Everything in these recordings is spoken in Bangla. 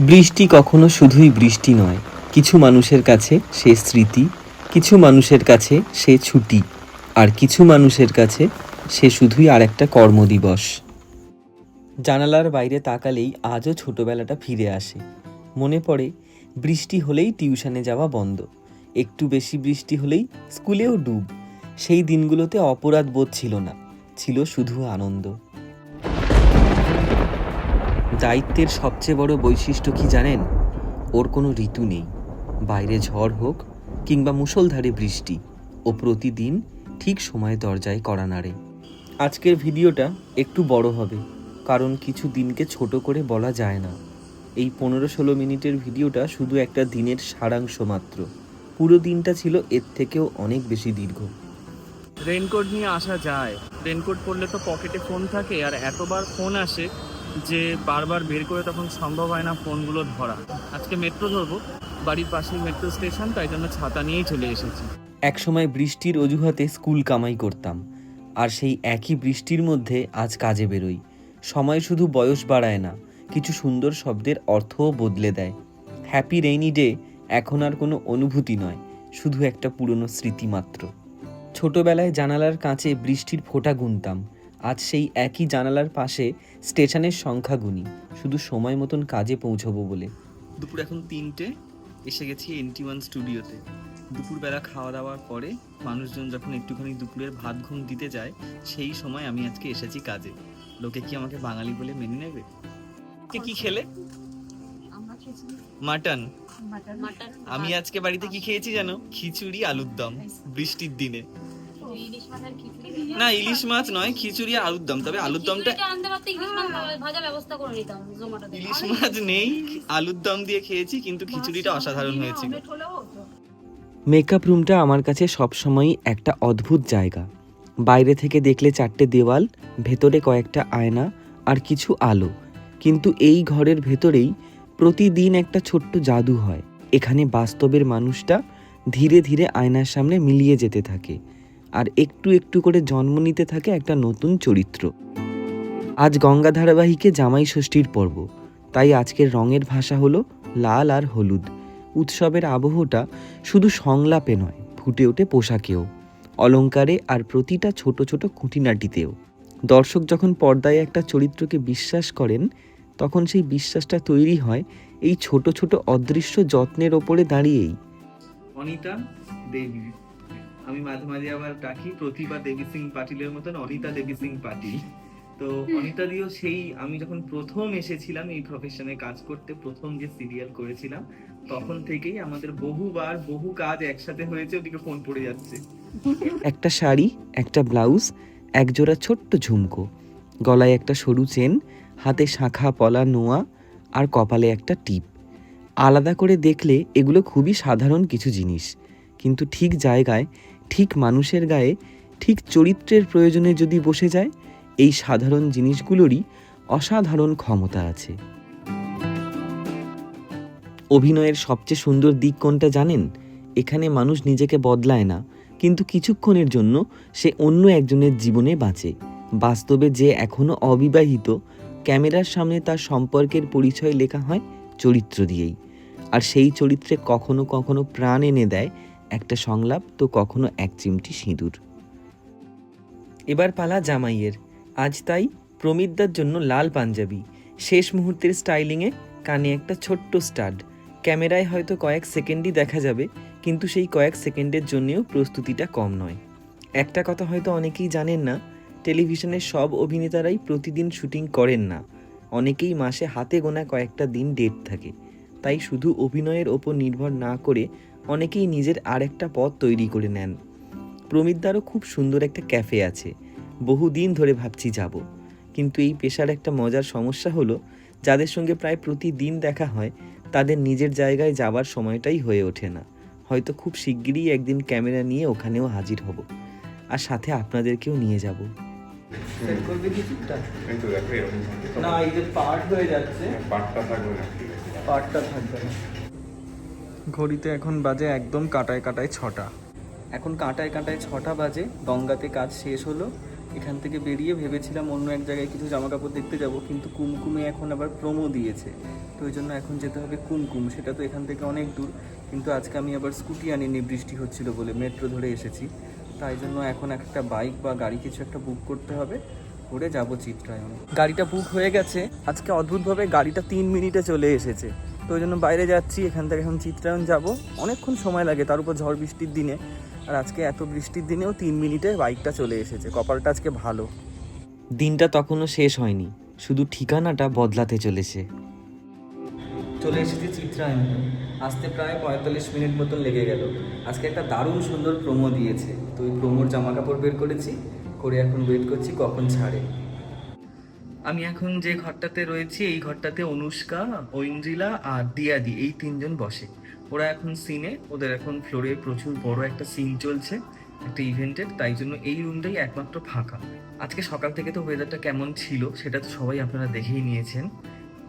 বৃষ্টি কখনো শুধুই বৃষ্টি নয়, কিছু মানুষের কাছে সে স্মৃতি, কিছু মানুষের কাছে সে ছুটি, আর কিছু মানুষের কাছে সে শুধুই আর একটা কর্মদিবস। জানালার বাইরে তাকালেই আজও ছোটবেলাটা ফিরে আসে। মনে পড়ে বৃষ্টি হলেই টিউশনে যাওয়া বন্ধ, একটু বেশি বৃষ্টি হলেই স্কুলেও ডুব। সেই দিনগুলোতে অপরাধ বোধ ছিল না, ছিল শুধু আনন্দ। দায়িত্বের সবচেয়ে বড় বৈশিষ্ট্য কি জানেন? ওর কোনো ঋতু নেই। বাইরে ঝড় হোক কিংবা মুষলধারে বৃষ্টি, ও প্রতিদিন ঠিক সময়ে দরজায় কড়া নাড়ে। আজকের ভিডিওটা একটু বড় হবে, কারণ কিছু দিনকে ছোট করে বলা যায় না। এই 15-16 মিনিটের ভিডিওটা শুধু একটা দিনের সারাংশ মাত্র। পুরো দিনটা ছিল এর থেকেও অনেক বেশি দীর্ঘ। রেনকোট নিয়ে আসা যায়, রেনকোট পরলে তো পকেটে ফোন থাকে, আর এতবার ফোন আসে যে বারবার বের করে তখন সম্ভব হয় না ফোনগুলো ধরা। আজকে মেট্রো ধরবো, বাড়ির পাশেই মেট্রো স্টেশন, তাই জন্য ছাতা নিয়েই চলে এসেছি। একসময় বৃষ্টির অজুহাতে স্কুল কামাই করতাম, আর সেই একই বৃষ্টির মধ্যে আজ কাজে বেরোই। সময় শুধু বয়স বাড়ায় না, কিছু সুন্দর শব্দের অর্থও বদলে দেয়। হ্যাপি রেইনি ডে এখন আর কোনো অনুভূতি নয়, শুধু একটা পুরনো স্মৃতি মাত্র। ছোটবেলায় জানালার কাছে বৃষ্টির ফোঁটা গুনতাম, আজ সেই একই জানালার পাশে স্টেশনের সংখ্যা গুনি, শুধু সময় মতন কাজে পৌঁছবো বলে। দুপুর এখন 3টে, এসে গেছি NT1 স্টুডিওতে। দুপুরবেলা খাওয়া দাওয়ার পরে মানুষজন যখন একটুখানি দুপুরের ভাত ঘুম দিতে যায়, সেই সময় আমি আজকে এসেছি কাজে। লোকে কি আমাকে বাঙালি বলে মেনে নেবে? কি খেলে? মাটন। আমি আজকে বাড়িতে কি খেয়েছি জানো? খিচুড়ি আলুর দম, বৃষ্টির দিনে। না, ইলিশ মাছ নয়, খিচুড়ি আলুর দম। তবে আলুর দমটা ইলিশ মাছ নেই, আলুর দম দিয়ে খেয়েছি, কিন্তু খিচুড়িটা অসাধারণ হয়েছিল। মেকআপ রুমটা আমার কাছে সবসময়ই একটা অদ্ভুত জায়গা। বাইরে থেকে দেখলে 4টে দেওয়াল, ভেতরে কয়েকটা আয়না আর কিছু আলো, কিন্তু এই ঘরের ভেতরেই প্রতিদিন একটা ছোট্ট জাদু হয়। এখানে বাস্তবের মানুষটা ধীরে ধীরে আয়নার সামনে মিলিয়ে যেতে থাকে, আর একটু একটু করে জন্ম নিতে থাকে একটা নতুন চরিত্র। আজ গঙ্গা ধারাবাহিকে জামাই ষষ্ঠীর পর্ব, তাই আজকের রঙের ভাষা হলো লাল আর হলুদ। উৎসবের আবহটা শুধু সংলাপে নয়, ফুটে ওঠে পোশাকেও, অলংকারে আর প্রতিটা ছোট ছোট খুঁটিনাটিতেও। দর্শক যখন পর্দায় একটা চরিত্রকে বিশ্বাস করেন, তখন সেই বিশ্বাসটা তৈরি হয় এই ছোট ছোট অদৃশ্য যত্নের ওপরে দাঁড়িয়েই। অনিতা দেবী, আমি মাঝে মাঝে আবার ডাকি প্রতিভা দেবী সিং পাটিলের মতন অনিতা দেবী সিং পাটিল। তো অনিতা দিও সেই আমি যখন প্রথম এসেছিলাম এই প্রফেশনে কাজ করতে, প্রথম যে সিরিয়াল করেছিলাম, তখন থেকেই আমাদের বহুবার বহু কাজ একসাথে হয়েছে। ওদিকে ফোন পড়ে যাচ্ছে। একটা শাড়ি, একটা ব্লাউজ, একজোড়া ছোট্ট ঝুমকো, গলায় একটা সরু চেন, হাতে শাখা পলা নোয়া, আর কপালে একটা টিপ। আলাদা করে দেখলে এগুলো খুবই সাধারণ কিছু জিনিস, কিন্তু ঠিক জায়গায়, ঠিক মানুষের গায়ে, ঠিক চরিত্রের প্রয়োজনে যদি বসে যায়, এই সাধারণ জিনিসগুলোরই অসাধারণ ক্ষমতা আছে। অভিনয়ের সবচেয়ে সুন্দর দিক কোনটা জানেন? এখানে মানুষ নিজেকে বদলায় না, কিন্তু কিছুক্ষণের জন্য সে অন্য একজনের জীবনে বাঁচে। বাস্তবে যে এখনো অবিবাহিত, ক্যামেরার সামনে তার সম্পর্কের পরিচয় লেখা হয় চরিত্র দিয়েই, আর সেই চরিত্রে কখনো কখনো প্রাণ এনে দেয় একটা সংলাপ, তো কখনো এক চিমটি সিঁদুর। এবার পালা জামাইয়ের। আজ তাই প্রমিতদার জন্য লাল পাঞ্জাবি, শেষ মুহূর্তের স্টাইলিংয়ে কানে একটা ছোট্ট স্টাড। ক্যামেরায় হয়তো কয়েক সেকেন্ডই দেখা যাবে, কিন্তু সেই কয়েক সেকেন্ডের জন্যেও প্রস্তুতিটা কম নয়। একটা কথা হয়তো অনেকেই জানেন না, টেলিভিশনের সব অভিনেতারাই প্রতিদিন শুটিং করেন না, অনেকেই মাসে হাতে গোনা কয়েকটা দিন ডেট থাকে। তাই শুধু অভিনয়ের ওপর নির্ভর না করে অনেকেই নিজের আরেকটা পথ তৈরি করে নেন। প্রমিতদারও খুব সুন্দর একটা ক্যাফে আছে, বহুদিন ধরে ভাবছি যাব, কিন্তু এই পেশার একটা মজার সমস্যা হলো, যাদের সঙ্গে প্রায় প্রতিদিন দেখা হয় তাদের নিজের জায়গায় যাবার সময়টাই হয়ে ওঠে না। হয়তো খুব শিগগিরই একদিন ক্যামেরা নিয়ে ওখানেও হাজির হব, আর সাথে আপনাদেরকেও নিয়ে যাব। না, এই যে পার্ট হয়ে যাচ্ছে, পার্টটা থাকবে না। ঘড়িতে এখন বাজে একদম কাঁটায় কাঁটায় 6টা। এখন কাঁটায় কাঁটায় 6টা বাজে, গঙ্গাতে কাজ শেষ হলো, এখান থেকে বেরিয়ে ভেবেছিলাম অন্য এক জায়গায় কিছু জামা কাপড় দেখতে যাব, কিন্তু কুমকুমে এখন আবার প্রোমো দিয়েছে, তো ওই জন্য এখন যেতে হবে কুমকুম। সেটা তো এখান থেকে অনেক দূর, কিন্তু আজকে আমি আবার স্কুটি আনিনি, বৃষ্টি হচ্ছিল বলে মেট্রো ধরে এসেছি। তাই জন্য এখন একটা বাইক বা গাড়ি কিছু একটা বুক করতে হবে, করে যাব চিত্রায়ন। গাড়িটা বুক হয়ে গেছে, আজকে অদ্ভুতভাবে গাড়িটা 3 মিনিটে চলে এসেছে, তো ওই জন্য বাইরে যাচ্ছি। এখান থেকে এখন চিত্রায়ন যাব, অনেকক্ষণ সময় লাগে, তার উপর ঝড় বৃষ্টির দিনে। আর আজকে এত বৃষ্টির দিনেও 3 মিনিটে বাইকটা চলে এসেছে, কপালটা আজকে ভালো। দিনটা তখনও শেষ হয়নি, শুধু ঠিকানাটা বদলাতে চলেছে। চলে এসেছি চিত্রায়ন, আসতে প্রায় 45 মিনিট মতন লেগে গেল। আজকে একটা দারুণ সুন্দর প্রোমো দিয়েছে, তো ওই প্রোমোর জামা কাপড় বের করেছি, করে এখন ওয়েট করছি কখন ছাড়ে। আমি এখন যে ঘরটাতে রয়েছি, এই ঘরটাতে অনুষ্কা, ঐন্দ্রিলা আর দিয়াদি এই 3জন বসে। ওরা এখন সিনে, ওদের এখন ফ্লোরে প্রচুর বড় একটা সিন চলছে একটা ইভেন্টের, তাই জন্য এই রুমটাই একমাত্র ফাঁকা। আজকে সকাল থেকে তো ওয়েদারটা কেমন ছিল সেটা তো সবাই আপনারা দেখেই নিয়েছেন।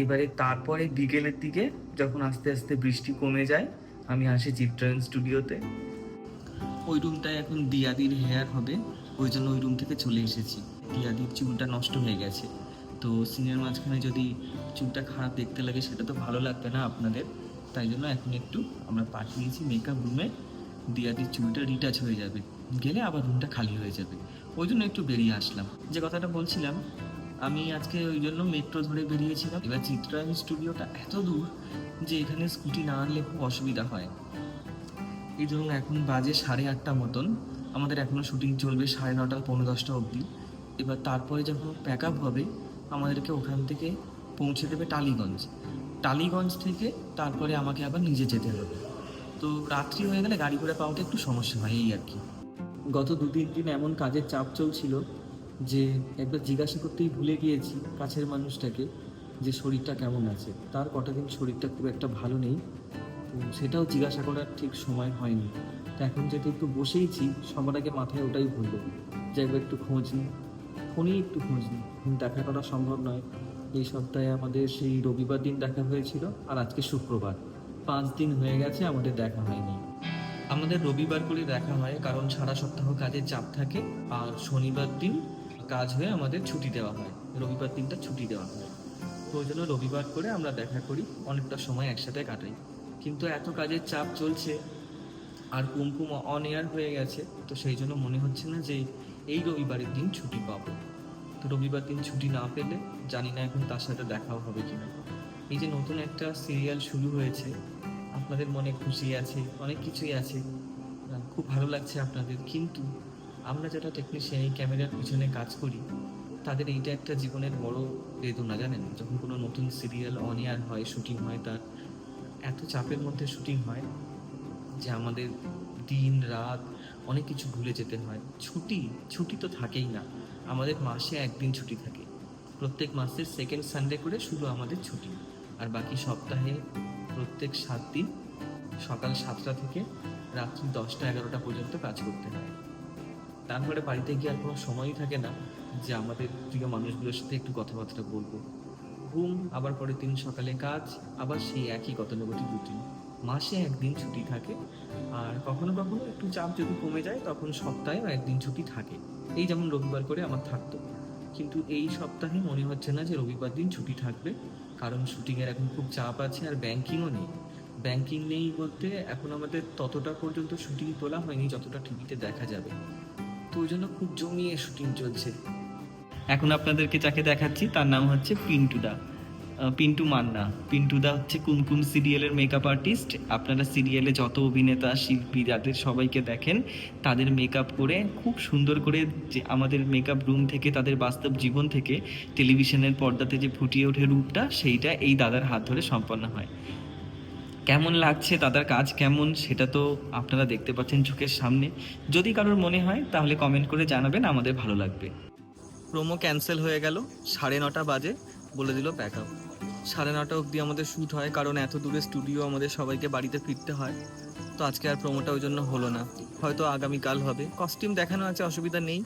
এবারে তারপরে বিকেলের দিকে যখন আস্তে আস্তে বৃষ্টি কমে যায়, আমি আসি চিত্রায়ন স্টুডিওতে। ওই রুমটায় এখন দিয়াদির হেয়ার হবে, ওই জন্য ওই রুম থেকে চলে এসেছি। দিয়াদির চুলটা নষ্ট হয়ে গেছে, তো সিনের মাঝখানে যদি চুলটা খারাপ দেখতে লাগে সেটা তো ভালো লাগবে না আপনাদের, তাই জন্য এখন একটু আমরা পাঠিয়েছি মেকআপ রুমে। দিয়াদির চুলটা রিটাচ হয়ে যাবে, গেলে আবার রুমটা খালি হয়ে যাবে, ওই জন্য একটু বেরিয়ে আসলাম। যে কথাটা বলছিলাম, আমি আজকে ওই জন্য মেট্রো ধরে বেরিয়েছিলাম। এবার চিত্রায়ন স্টুডিওটা এত দূর যে এখানে স্কুটি না আনলে খুব অসুবিধা হয়। এই ধরুন এখন বাজে 8:30 মতন, আমাদের এখনও শুটিং চলবে 9:30 10:15 অবধি। এবার তারপরে যখন প্যাক আপ হবে আমাদেরকে ওখান থেকে পৌঁছে দেবে টালিগঞ্জ। টালিগঞ্জ থেকে তারপরে আমাকে আবার নিজে যেতে হবে, তো রাত্রি হয়ে গেলে গাড়ি ঘোড়া পাওয়াটা একটু সমস্যা হয় এই আর কি। গত 2-3 দিন এমন কাজের চাপ চলছিল যে একবার জিজ্ঞাসা করতেই ভুলে গিয়েছি কাছের মানুষটাকে যে শরীরটা কেমন আছে। তার কটা দিন শরীরটা খুব একটা ভালো নেই, তো সেটাও জিজ্ঞাসা করার ঠিক সময় হয়নি। তো এখন যেহেতু একটু বসেইছি, সবার আগে মাথায় ওটাই ভুললো যে একবার একটু খোঁজ নিই, ফোনেই একটু খোঁজ নিই। দেখা করা সম্ভব নয়। এই সপ্তাহে আমাদের সেই রবিবার দিন দেখা হয়েছিল, আর আজকে শুক্রবার, 5 দিন হয়ে গেছে আমাদের দেখা হয়নি। আমাদের রবিবার করে দেখা হয়, কারণ সারা সপ্তাহ কাজের চাপ থাকে, আর শনিবার দিন কাজ হয়ে আমাদের ছুটি দেওয়া হয়, রবিবার দিনটা ছুটি দেওয়া হয়। তো ওই জন্য রবিবার করে আমরা দেখা করি, অনেকটা সময় একসাথে কাটাই। কিন্তু এত কাজের চাপ চলছে আর কুমকুম অন এয়ার হয়ে গেছে, তো সেই জন্য মনে হচ্ছে না যে এই রবিবারের দিন ছুটি পাবো। তো রবিবার দিন ছুটি না পেলে জানি না এখন তার সাথে দেখাও হবে কিনা। এই যে নতুন একটা সিরিয়াল শুরু হয়েছে, আপনাদের মনে খুশি আছে, অনেক কিছুই আছে, খুব ভালো লাগছে আপনাদের, কিন্তু আমরা যারা টেকনিশিয়ান এই ক্যামেরার পিছনে কাজ করি, তাদের এইটা একটা জীবনের বড় বেদনা, জানেন? যখন কোনো নতুন সিরিয়াল অন এয়ার হয়, শুটিং হয়, তার এত চাপের মধ্যে শুটিং হয় যে আমাদের দিন রাত অনেক কিছু ভুলে যেতে হয়। ছুটি তো থাকেই না, আমাদের মাসে একদিন ছুটি থাকে, প্রত্যেক মাসের সেকেন্ড সানডে করে শুধু আমাদের ছুটি, আর বাকি সপ্তাহে প্রত্যেক 7 দিন সকাল 7টা থেকে রাত্রি 10টা-11টা পর্যন্ত কাজ করতে হয়। তারপরে বাড়িতে গিয়ে আর কোনো সময়ই থাকে না যে আমাদের প্রিয় মানুষগুলোর সাথে একটু কথাবার্তা বলবো। ঘুম, আবার পরের দিন সকালে কাজ, আবার সেই একই গতানুগতিক রুটিন। মাসে একদিন ছুটি থাকে, আর কখনো কখনো একটু চাপ যদি কমে যায় তখন সপ্তাহেও একদিন ছুটি থাকে। এই যেমন রবিবার করে আমার থাকতো, কিন্তু এই সপ্তাহে মনে হচ্ছে না যে রবিবার দিন ছুটি থাকবে, কারণ শুটিংয়ের এখন খুব চাপ আছে, আর ব্যাংকিংও নেই। ব্যাংকিং নেই বলতে এখন আমাদের ততটা পর্যন্ত শুটিং তোলা হয়নি যতটা টিভিতে দেখা যাবে, তো ওই জন্য খুব জমিয়ে শুটিং চলছে। এখন আপনাদেরকে যাকে দেখাচ্ছি তার নাম হচ্ছে পিন্টুদা, পিন্টু মান্না। পিন্টুদা হচ্ছে কুমকুম সিরিয়ালের মেকআপ আর্টিস্ট। আপনারা সিরিয়ালে যত অভিনেতা শিল্পী যাদের সবাইকে দেখেন, তাদের মেকআপ করে খুব সুন্দর করে যে আমাদের মেকআপ রুম থেকে, তাদের বাস্তব জীবন থেকে টেলিভিশনের পর্দাতে যে ফুটিয়ে ওঠে রূপটা, সেইটা এই দাদার হাত ধরে সম্পন্ন হয়। কেমন লাগছে, দাদার কাজ কেমন, সেটা তো আপনারা দেখতে পাচ্ছেন চোখের সামনে। যদি কারোর মনে হয় তাহলে কমেন্ট করে জানাবেন, আমাদের ভালো লাগবে। প্রোমো ক্যান্সেল হয়ে গেল, 9:30 বাজে, বলে দিল প্যাক আপ। 9:30 অবধি আমাদের শ্যুট হয়, কারণ এত দূরে স্টুডিও, আমাদের সবাইকে বাড়িতে ফিরতে হয়। তো আজকে আর প্রোমোটা ওই জন্য হলো না, হয়তো আগামীকাল হবে। কস্টিউম দেখানো আছে, অসুবিধা নেই,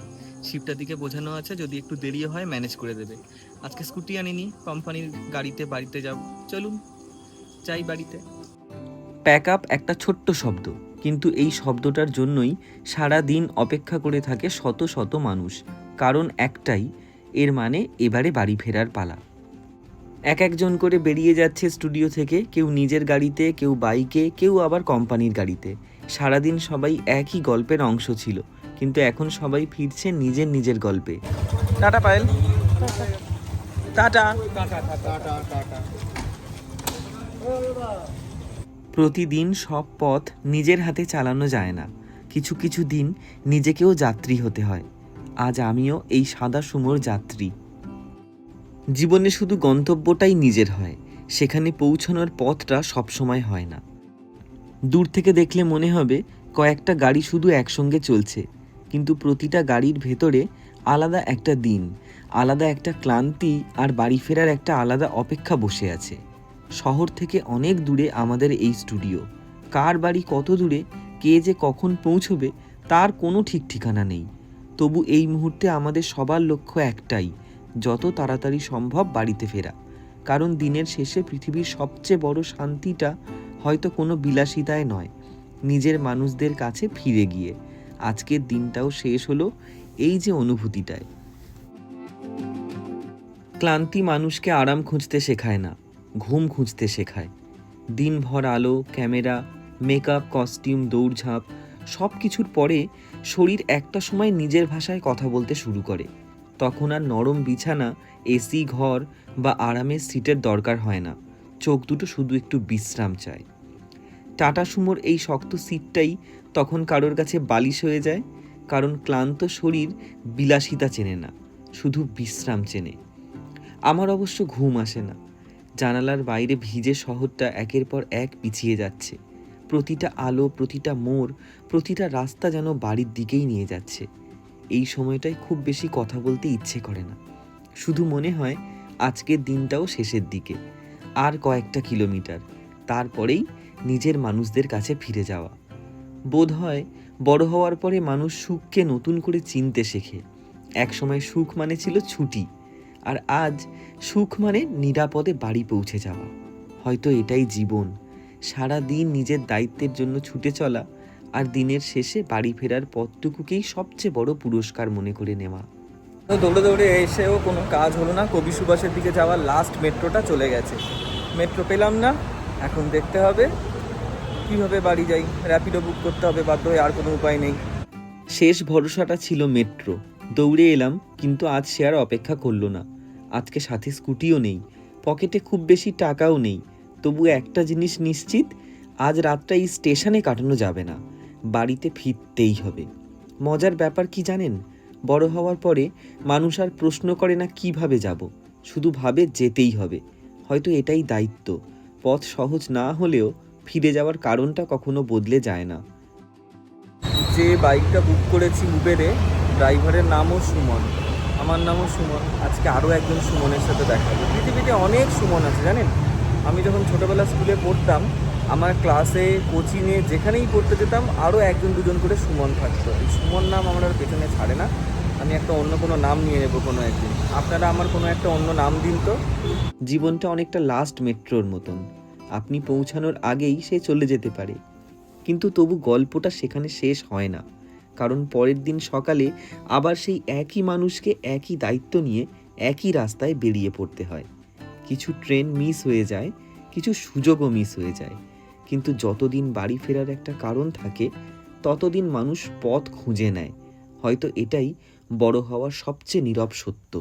শিপটার দিকে বোঝানো আছে, যদি একটু দেরি হয় ম্যানেজ করে দেবে। আজকে স্কুটি আনিনি, কোম্পানির গাড়িতে বাড়িতে যাব। চলুন যাই বাড়িতে। প্যাক আপ একটা ছোট্ট শব্দ, কিন্তু এই শব্দটার জন্যই সারা দিন অপেক্ষা করে থাকে শত শত মানুষ। কারণ একটাই, এর মানে এবারে বাড়ি ফেরার পালা। এক একজন করে বেরিয়ে যাচ্ছে স্টুডিও থেকে, কেউ নিজের গাড়িতে, কেউ বাইকে, কেউ আবার কোম্পানির গাড়িতে। সারাদিন সবাই একই গল্পের অংশ ছিল, কিন্তু এখন সবাই ফিরছে নিজের নিজের গল্পে। Tata Payel, tata. প্রতিদিন সব পথ নিজের হাতে চালানো যায় না, কিছু কিছু দিন নিজেকেও যাত্রী হতে হয়। আজ আমিও এই সাদা সুমোর যাত্রী। জীবনে শুধু গন্তব্যটাই নিজের হয়, সেখানে পৌঁছানোর পথটা সবসময় হয় না। দূর থেকে দেখলে মনে হবে কয়েকটা গাড়ি শুধু একসঙ্গে চলছে, কিন্তু প্রতিটা গাড়ির ভেতরে আলাদা একটা দিন, আলাদা একটা ক্লান্তি, আর বাড়ি ফেরার একটা আলাদা অপেক্ষা বসে আছে। শহর থেকে অনেক দূরে আমাদের এই স্টুডিও। কার বাড়ি কত দূরে, কে যে কখন পৌঁছবে তার কোনো ঠিক ঠিকানা নেই। তবু এই মুহূর্তে আমাদের সবার লক্ষ্য একটাই, যত তাড়াতাড়ি সম্ভব বাড়িতে ফেরা। কারণ দিনের শেষে পৃথিবীর সবচেয়ে বড় শান্তিটা হয়তো কোনো বিলাসিতায় নয়, নিজের মানুষদের কাছে ফিরে গিয়ে। আজকের দিনটাও শেষ হলো এই যে অনুভূতিটায়। ক্লান্তি মানুষকে আরাম খুঁজতে শেখায় না, ঘুম খুঁজতে শেখায়। দিনভর আলো, ক্যামেরা, মেকআপ, কস্টিউম, দৌড়ঝাঁপ সব কিছুর পরে শরীর একটা সময় নিজের ভাষায় কথা বলতে শুরু করে। তখন আর নরম বিছানা, এসি ঘর বা আরামের সিটের দরকার হয় না, চোখ দুটো শুধু একটু বিশ্রাম চায়। টাটা সুমোর এই শক্ত সিটটাই তখন কারোর কাছে বালিশ হয়ে যায়, কারণ ক্লান্ত শরীর বিলাসিতা চেনে না, শুধু বিশ্রাম চেনে। আমার অবশ্য ঘুম আসে না। জানালার বাইরে ভিজে শহরটা একের পর এক পিছিয়ে যাচ্ছে। প্রতিটা আলো, প্রতিটা মোড়, প্রতিটা রাস্তা যেন বাড়ির দিকেই নিয়ে যাচ্ছে। এই সময়টায় খুব বেশি কথা বলতে ইচ্ছে করে না, শুধু মনে হয় আজকের দিনটাও শেষের দিকে। আর কয়েকটা কিলোমিটার, তারপরেই নিজের মানুষদের কাছে ফিরে যাওয়া। বোধ হয় বড় হওয়ার পরে মানুষ সুখকে নতুন করে চিনতে শেখে। একসময় সুখ মানে ছিল ছুটি, আর আজ সুখ মানে নিরাপদে বাড়ি পৌঁছে যাওয়া। হয়তো এটাই জীবন, সারা দিন নিজের দায়িত্বের জন্য ছুটে চলা, আর দিনের শেষে বাড়ি ফেরার পথটুকুকেই সবচেয়ে বড় পুরস্কার মনে করে নেওয়া। তো দৌড়ে দৌড়ে এসেও কোনো কাজ হলো না। কবি সুভাষের দিকে যাওয়ার লাস্ট মেট্রোটা চলে গেছে, মেট্রো পেলাম না। এখন দেখতে হবে কীভাবে বাড়ি যাই, র্যাপিডো বুক করতে হবে বাধ্য হয়ে, আর কোনো উপায় নেই। শেষ ভরসাটা ছিল মেট্রো। দৌড়ে এলাম, কিন্তু আজ সে আর অপেক্ষা করলো না। আজকে সাথে স্কুটিও নেই, পকেটে খুব বেশি টাকাও নেই। তবু একটা জিনিস নিশ্চিত, আজ রাতটা এই স্টেশনে কাটানো যাবে না, বাড়িতে ফিরতেই হবে। মজার ব্যাপার কি জানেন, বড় হওয়ার পরে মানুষ আর প্রশ্ন করে না কিভাবে যাব, শুধু ভাবে যেতেই হবে। হয়তো এটাই দায়িত্ব। পথ সহজ না হলেও ফিরে যাওয়ার কারণটা কখনো বদলে যায় না। যে বাইকটা বুক করেছি উবেরে, ড্রাইভারের নামও সুমন, আমার নামও সুমন। আজকে আরও একজন সুমনের সাথে দেখা হবে। পৃথিবীতে অনেক সুমন আছে জানেন। আমি যখন ছোটোবেলা স্কুলে পড়তাম, আমার ক্লাসে, কোচিংয়ে, যেখানেই পড়তে যেতাম আরও একজন দুজন করে সুমন থাকতো। এই সুমন নাম আমার আর পেছনে ছাড়ে না। আমি একটা অন্য কোনো নাম নিয়ে নেবো কোনো একদিন। আপনারা আমার কোনো একটা অন্য নাম দিন তো। জীবনটা অনেকটা লাস্ট মেট্রোর মতন, আপনি পৌঁছানোর আগেই সে চলে যেতে পারে, কিন্তু তবু গল্পটা সেখানে শেষ হয় না। কারণ পরের দিন সকালে আবার সেই একই মানুষকে একই দায়িত্ব নিয়ে একই রাস্তায় বেরিয়ে পড়তে হয়। কিছু ট্রেন মিস হয়ে যায়, কিছু সুযোগও মিস হয়ে যায়, কিন্তু যতদিন বাড়ি ফেরার একটা কারণ থাকে ততদিন মানুষ পথ খুঁজে নেয়। হয়তো এটাই বড় হওয়ার সবচেয়ে নীরব সত্য।